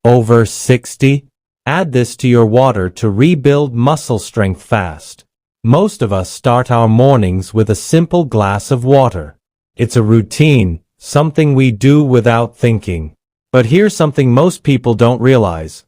Over 60? Add this to your water to rebuild muscle strength fast. Most of us start our mornings with a simple glass of water. It's a routine, something we do without thinking. But here's something most people don't realize.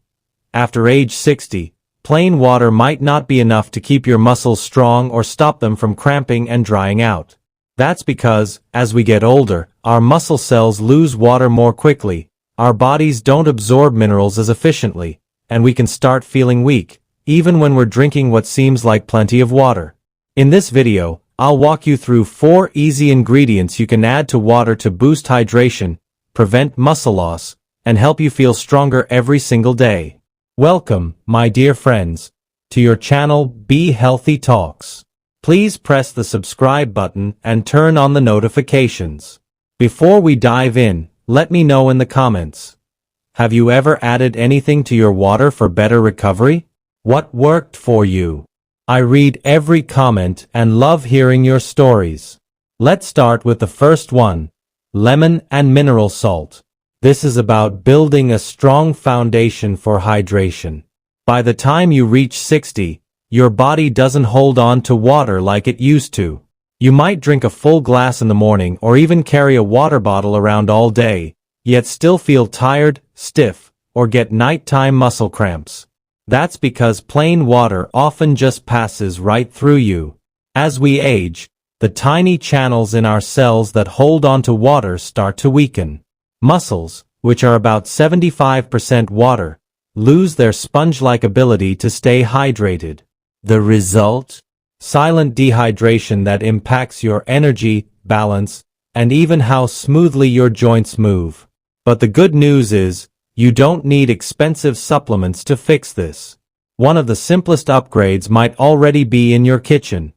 After age 60, plain water might not be enough to keep your muscles strong or stop them from cramping and drying out. That's because, as we get older, our muscle cells lose water more quickly, our bodies don't absorb minerals as efficiently, and we can start feeling weak, even when we're drinking what seems like plenty of water. In this video, I'll walk you through 4 easy ingredients you can add to water to boost hydration, prevent muscle loss, and help you feel stronger every single day. Welcome, my dear friends, to your channel Be Healthy Talks. Please press the subscribe button and turn on the notifications. Before we dive in, let me know in the comments. Have you ever added anything to your water for better recovery? What worked for you? I read every comment and love hearing your stories. Let's start with the first one, lemon and mineral salt. This is about building a strong foundation for hydration. By the time you reach 60, your body doesn't hold on to water like it used to. You might drink a full glass in the morning or even carry a water bottle around all day, yet still feel tired, stiff, or get nighttime muscle cramps. That's because plain water often just passes right through you. As we age, the tiny channels in our cells that hold onto water start to weaken. Muscles, which are about 75% water, lose their sponge-like ability to stay hydrated. The result? Silent dehydration that impacts your energy, balance, and even how smoothly your joints move. But the good news is, you don't need expensive supplements to fix this. One of the simplest upgrades might already be in your kitchen.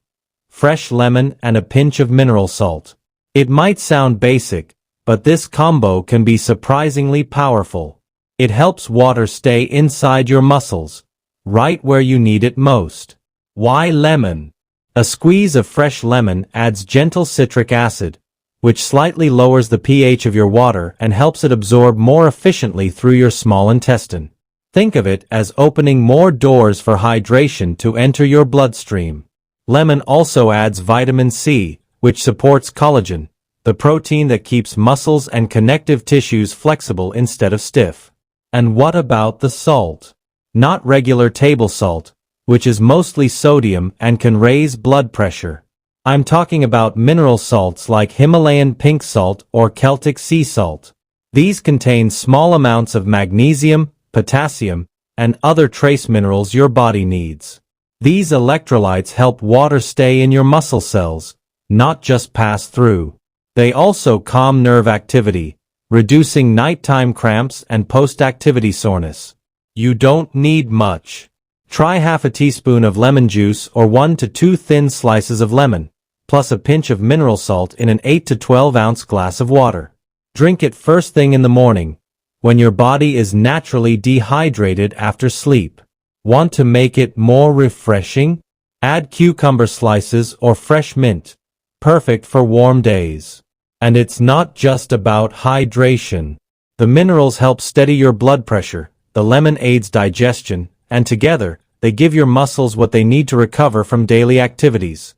Fresh lemon and a pinch of mineral salt. It might sound basic, but this combo can be surprisingly powerful. It helps water stay inside your muscles, right where you need it most. Why lemon? A squeeze of fresh lemon adds gentle citric acid, which slightly lowers the pH of your water and helps it absorb more efficiently through your small intestine. Think of it as opening more doors for hydration to enter your bloodstream. Lemon also adds vitamin C, which supports collagen, the protein that keeps muscles and connective tissues flexible instead of stiff. And what about the salt? Not regular table salt, which is mostly sodium and can raise blood pressure. I'm talking about mineral salts like Himalayan pink salt or Celtic sea salt. These contain small amounts of magnesium, potassium, and other trace minerals your body needs. These electrolytes help water stay in your muscle cells, not just pass through. They also calm nerve activity, reducing nighttime cramps and post-activity soreness. You don't need much. Try half a teaspoon of lemon juice or 1 to 2 thin slices of lemon, plus a pinch of mineral salt in an 8 to 12 ounce glass of water. Drink it first thing in the morning, when your body is naturally dehydrated after sleep. Want to make it more refreshing? Add cucumber slices or fresh mint, perfect for warm days. And it's not just about hydration. The minerals help steady your blood pressure, the lemon aids digestion, and together, they give your muscles what they need to recover from daily activities.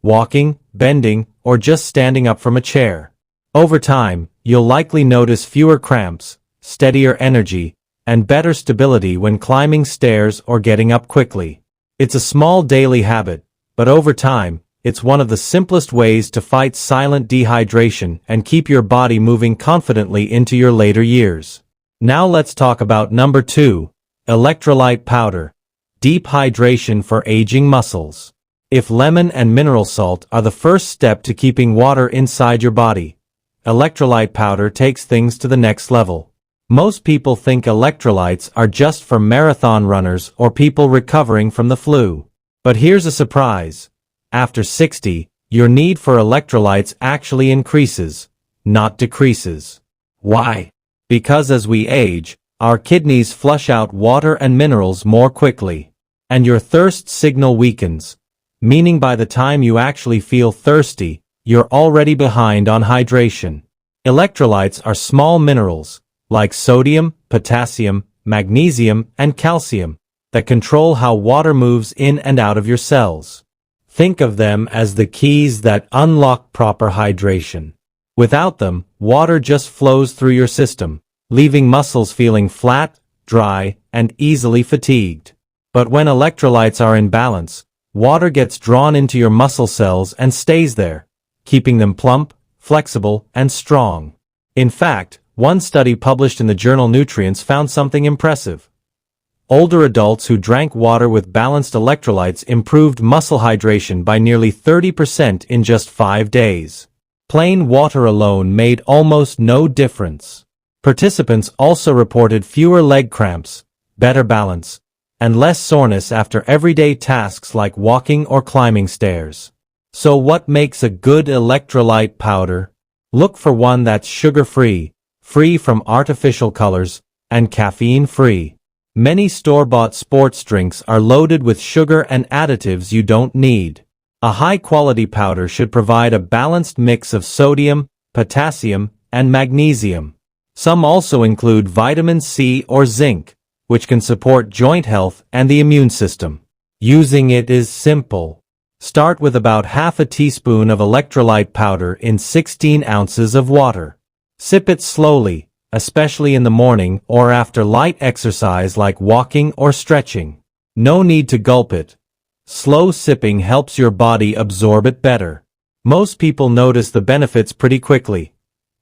Walking, bending, or just standing up from a chair. Over time, you'll likely notice fewer cramps, steadier energy, and better stability when climbing stairs or getting up quickly. It's a small daily habit, but over time, it's one of the simplest ways to fight silent dehydration and keep your body moving confidently into your later years. Now let's talk about number 2, electrolyte powder. Deep hydration for aging muscles. If lemon and mineral salt are the first step to keeping water inside your body, electrolyte powder takes things to the next level. Most people think electrolytes are just for marathon runners or people recovering from the flu. But here's a surprise. After 60, your need for electrolytes actually increases, not decreases. Why? Because as we age, our kidneys flush out water and minerals more quickly. And your thirst signal weakens, meaning by the time you actually feel thirsty, you're already behind on hydration. Electrolytes are small minerals, like sodium, potassium, magnesium, and calcium that control how water moves in and out of your cells. Think of them as the keys that unlock proper hydration. Without them, water just flows through your system, leaving muscles feeling flat, dry, and easily fatigued. But when electrolytes are in balance, water gets drawn into your muscle cells and stays there, keeping them plump, flexible, and strong. In fact, one study published in the journal Nutrients found something impressive. Older adults who drank water with balanced electrolytes improved muscle hydration by nearly 30% in just 5 days. Plain water alone made almost no difference. Participants also reported fewer leg cramps, better balance, and less soreness after everyday tasks like walking or climbing stairs. So what makes a good electrolyte powder? Look for one that's sugar-free, free from artificial colors, and caffeine-free. Many store-bought sports drinks are loaded with sugar and additives you don't need. A high-quality powder should provide a balanced mix of sodium, potassium, and magnesium. Some also include vitamin C or zinc, which can support joint health and the immune system. Using it is simple. Start with about half a teaspoon of electrolyte powder in 16 ounces of water. Sip it slowly, especially in the morning or after light exercise like walking or stretching. No need to gulp it. Slow sipping helps your body absorb it better. Most people notice the benefits pretty quickly.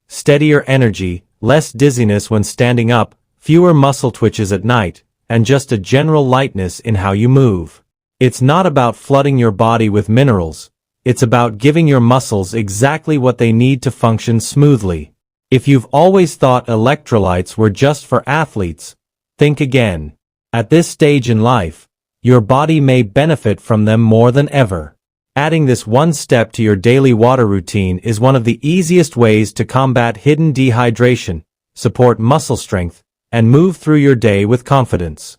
Steadier energy, less dizziness when standing up, fewer muscle twitches at night, and just a general lightness in how you move. It's not about flooding your body with minerals. It's about giving your muscles exactly what they need to function smoothly. If you've always thought electrolytes were just for athletes, think again. At this stage in life, your body may benefit from them more than ever. Adding this one step to your daily water routine is one of the easiest ways to combat hidden dehydration, support muscle strength, and move through your day with confidence.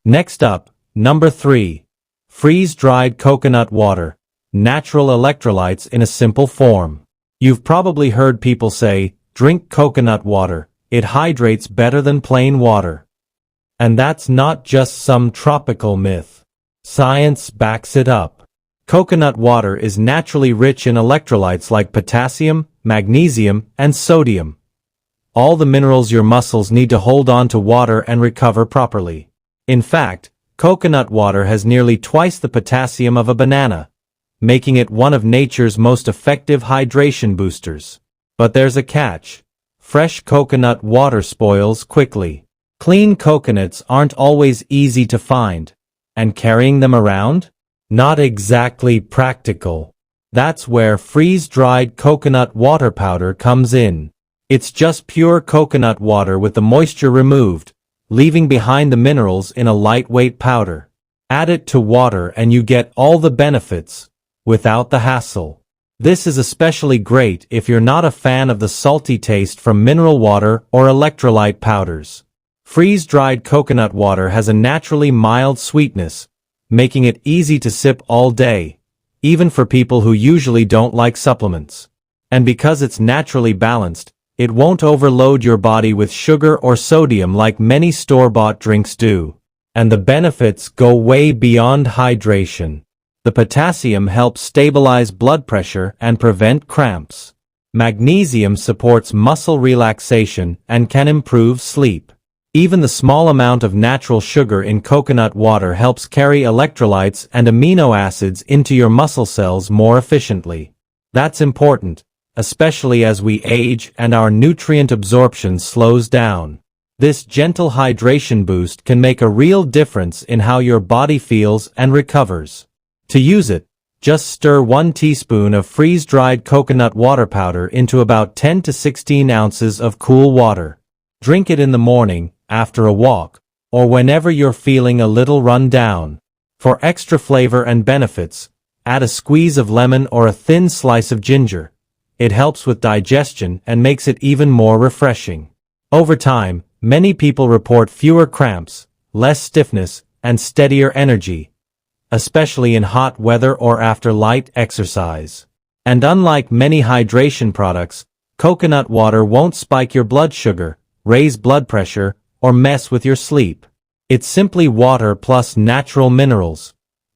Next up, number 3. Freeze-dried coconut water, natural electrolytes in a simple form. You've probably heard people say, drink coconut water, it hydrates better than plain water. And that's not just some tropical myth. Science backs it up. Coconut water is naturally rich in electrolytes like potassium, magnesium, and sodium. All the minerals your muscles need to hold on to water and recover properly. In fact, coconut water has nearly twice the potassium of a banana, making it one of nature's most effective hydration boosters. But there's a catch. Fresh coconut water spoils quickly. Clean coconuts aren't always easy to find, and carrying them around? Not exactly practical. That's where freeze-dried coconut water powder comes in. It's just pure coconut water with the moisture removed, leaving behind the minerals in a lightweight powder. Add it to water and you get all the benefits, without the hassle. This is especially great if you're not a fan of the salty taste from mineral water or electrolyte powders. Freeze-dried coconut water has a naturally mild sweetness, making it easy to sip all day, even for people who usually don't like supplements. And because it's naturally balanced, it won't overload your body with sugar or sodium like many store-bought drinks do. And the benefits go way beyond hydration. The potassium helps stabilize blood pressure and prevent cramps. Magnesium supports muscle relaxation and can improve sleep. Even the small amount of natural sugar in coconut water helps carry electrolytes and amino acids into your muscle cells more efficiently. That's important, especially as we age and our nutrient absorption slows down. This gentle hydration boost can make a real difference in how your body feels and recovers. To use it, just stir 1 teaspoon of freeze-dried coconut water powder into about 10 to 16 ounces of cool water. Drink it in the morning, after a walk, or whenever you're feeling a little run down. For extra flavor and benefits, add a squeeze of lemon or a thin slice of ginger. It helps with digestion and makes it even more refreshing. Over time, many people report fewer cramps, less stiffness, and steadier energy, especially in hot weather or after light exercise. And unlike many hydration products, coconut water won't spike your blood sugar, raise blood pressure, or mess with your sleep. It's simply water plus natural minerals,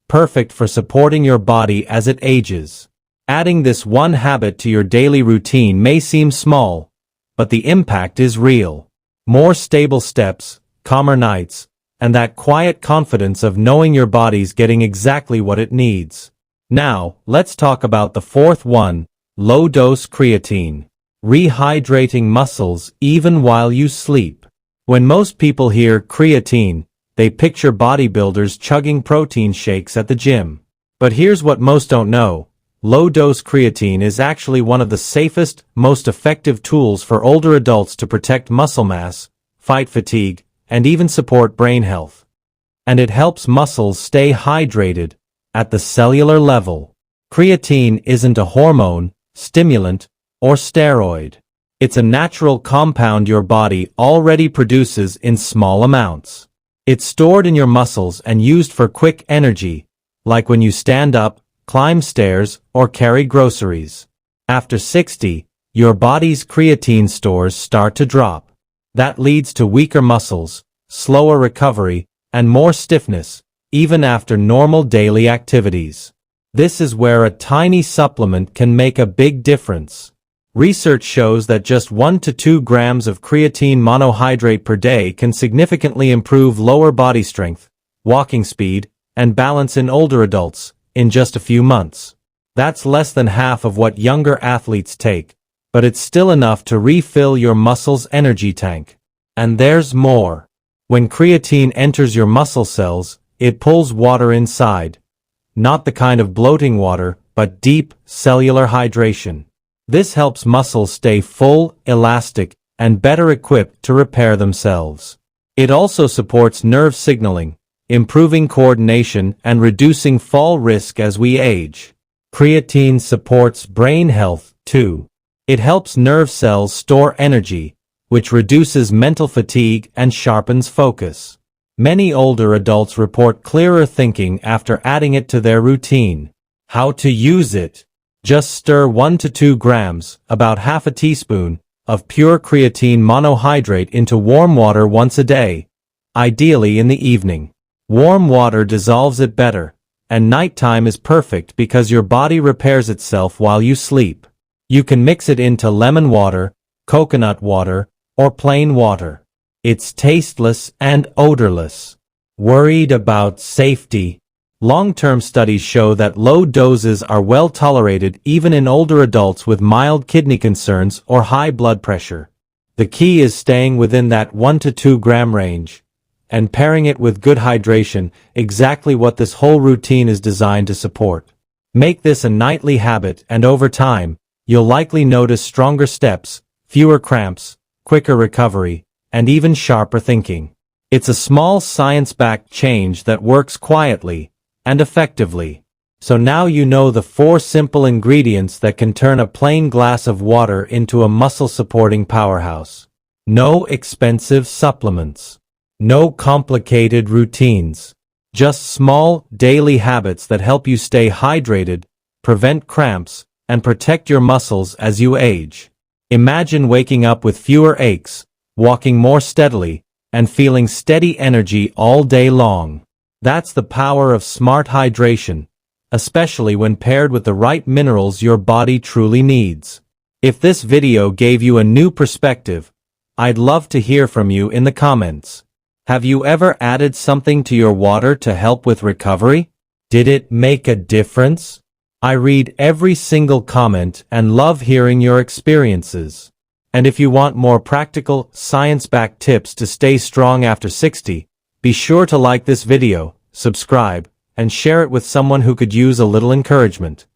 perfect for supporting your body as it ages. Adding this one habit to your daily routine may seem small, but the impact is real. More stable steps, calmer nights, and that quiet confidence of knowing your body's getting exactly what it needs. Now, let's talk about the fourth one, low-dose creatine. Rehydrating muscles even while you sleep. When most people hear creatine, they picture bodybuilders chugging protein shakes at the gym. But here's what most don't know. Low-dose creatine is actually one of the safest, most effective tools for older adults to protect muscle mass, fight fatigue, and even support brain health. And it helps muscles stay hydrated at the cellular level. Creatine isn't a hormone, stimulant, or steroid. It's a natural compound your body already produces in small amounts. It's stored in your muscles and used for quick energy, like when you stand up, climb stairs, or carry groceries. After 60, your body's creatine stores start to drop. That leads to weaker muscles, slower recovery, and more stiffness, even after normal daily activities. This is where a tiny supplement can make a big difference. Research shows that just 1 to 2 grams of creatine monohydrate per day can significantly improve lower body strength, walking speed, and balance in older adults in just a few months. That's less than half of what younger athletes take, but it's still enough to refill your muscle's energy tank. And there's more. When creatine enters your muscle cells, it pulls water inside. Not the kind of bloating water, but deep, cellular hydration. This helps muscles stay full, elastic, and better equipped to repair themselves. It also supports nerve signaling, improving coordination and reducing fall risk as we age. Creatine supports brain health, too. It helps nerve cells store energy, which reduces mental fatigue and sharpens focus. Many older adults report clearer thinking after adding it to their routine. How to use it? Just stir 1 to 2 grams, about half a teaspoon, of pure creatine monohydrate into warm water once a day, ideally in the evening. Warm water dissolves it better, and nighttime is perfect because your body repairs itself while you sleep. You can mix it into lemon water, coconut water, or plain water. It's tasteless and odorless. Worried about safety? Long-term studies show that low doses are well tolerated even in older adults with mild kidney concerns or high blood pressure. The key is staying within that 1 to 2 gram range, and pairing it with good hydration, exactly what this whole routine is designed to support. Make this a nightly habit and over time, you'll likely notice stronger steps, fewer cramps, quicker recovery, and even sharper thinking. It's a small science-backed change that works quietly and effectively. So now you know the 4 simple ingredients that can turn a plain glass of water into a muscle-supporting powerhouse. No expensive supplements. No complicated routines. Just small, daily habits that help you stay hydrated, prevent cramps, and protect your muscles as you age. Imagine waking up with fewer aches, walking more steadily, and feeling steady energy all day long. That's the power of smart hydration, especially when paired with the right minerals your body truly needs. If this video gave you a new perspective, I'd love to hear from you in the comments. Have you ever added something to your water to help with recovery? Did it make a difference? I read every single comment and love hearing your experiences. And if you want more practical, science-backed tips to stay strong after 60, be sure to like this video, subscribe, and share it with someone who could use a little encouragement.